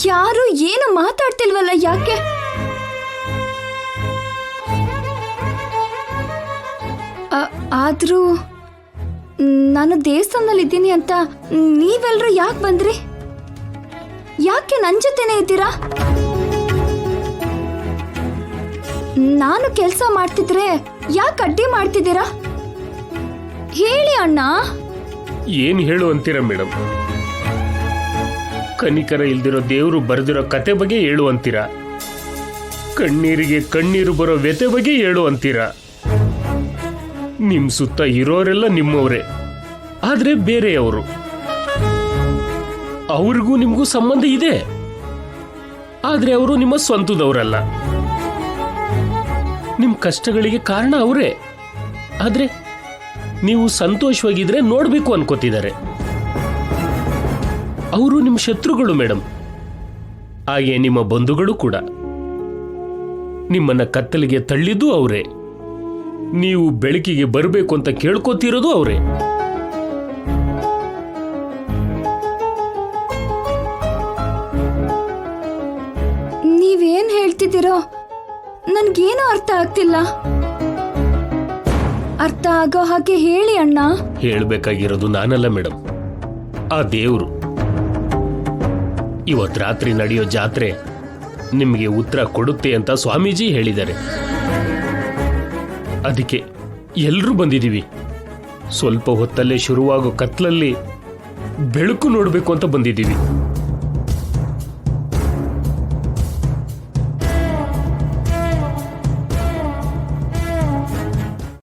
ಯಾರು ಏನು ಮಾತಾಡ್ತಿಲ್ವಲ್ಲ, ಯಾಕೆ? ಆದ್ರೂ ನಾನು ದೇವಸ್ಥಾನದಲ್ಲಿ ಇದ್ದೀನಿ ಅಂತ ನೀವೆಲ್ಲರೂ ಯಾಕೆ ಬಂದ್ರಿ? ಯಾಕೆ ನನ್ನ ಜೊತೆನೇ ಇದ್ದೀರಾ? ನಾನು ಕೆಲಸ ಮಾಡ್ತಿದ್ರೆ ಯಾಕೆ ಅಡ್ಡಿ ಮಾಡ್ತಿದ್ದೀರಾ? ಹೇಳಿ ಅಣ್ಣ. ಏನ್ ಹೇಳು ಅಂತೀರಾ ಮೇಡಮ್? ಕನಿಕರ ಇಲ್ದಿರೋ ದೇವರು ಬರೆದಿರೋ ಕತೆ ಬಗ್ಗೆ ಹೇಳು ಅಂತೀರಾ? ಕಣ್ಣೀರಿಗೆ ಕಣ್ಣೀರು ಬರೋ ವ್ಯತೆ ಬಗ್ಗೆ ಹೇಳು ಅಂತೀರಾ? ನಿಮ್ ಸುತ್ತ ಇರೋರೆಲ್ಲ ನಿಮ್ಮವರೇ, ಆದ್ರೆ ಬೇರೆಯವರು. ಅವ್ರಿಗೂ ನಿಮ್ಗೂ ಸಂಬಂಧ ಇದೆ, ಆದ್ರೆ ಅವರು ನಿಮ್ಮ ಸ್ವಂತದವರಲ್ಲ. ನಿಮ್ ಕಷ್ಟಗಳಿಗೆ ಕಾರಣ ಅವರೇ, ಆದ್ರೆ ನೀವು ಸಂತೋಷವಾಗಿದ್ರೆ ನೋಡ್ಬೇಕು ಅನ್ಕೋತಿದ್ದಾರೆ. ಅವರು ನಿಮ್ಮ ಶತ್ರುಗಳು ಮೇಡಮ್, ಹಾಗೆ ನಿಮ್ಮ ಬಂಧುಗಳು ಕೂಡ. ನಿಮ್ಮನ್ನ ಕತ್ತಲಿಗೆ ತಳ್ಳಿದ್ದು ಅವರೇ, ನೀವು ಬೆಳಕಿಗೆ ಬರಬೇಕು ಅಂತ ಕೇಳ್ಕೋತಿರೋದು ಅವರೇ. ನೀವೇನ್ ಹೇಳ್ತಿದ್ದೀರೋ ನನ್ಗೇನು ಅರ್ಥ ಆಗ್ತಿಲ್ಲ. ಅರ್ಥ ಆಗೋ ಹಾಗೆ ಹೇಳಿ ಅಣ್ಣ. ಹೇಳ್ಬೇಕಾಗಿರೋದು ನಾನಲ್ಲ ಮೇಡಮ್, ಆ ದೇವ್ರು. ಇವತ್ತು ರಾತ್ರಿ ನಡೆಯೋ ಜಾತ್ರೆ ನಿಮಗೆ ಉತ್ತರ ಕೊಡುತ್ತೆ ಅಂತ ಸ್ವಾಮೀಜಿ ಹೇಳಿದ್ದಾರೆ. ಅದಕ್ಕೆ ಎಲ್ರೂ ಬಂದಿದ್ದೀವಿ. ಸ್ವಲ್ಪ ಹೊತ್ತಲ್ಲೇ ಶುರುವಾಗೋ ಕತ್ಲಲ್ಲಿ ಬೆಳಕು ನೋಡಬೇಕು ಅಂತ ಬಂದಿದ್ದೀವಿ.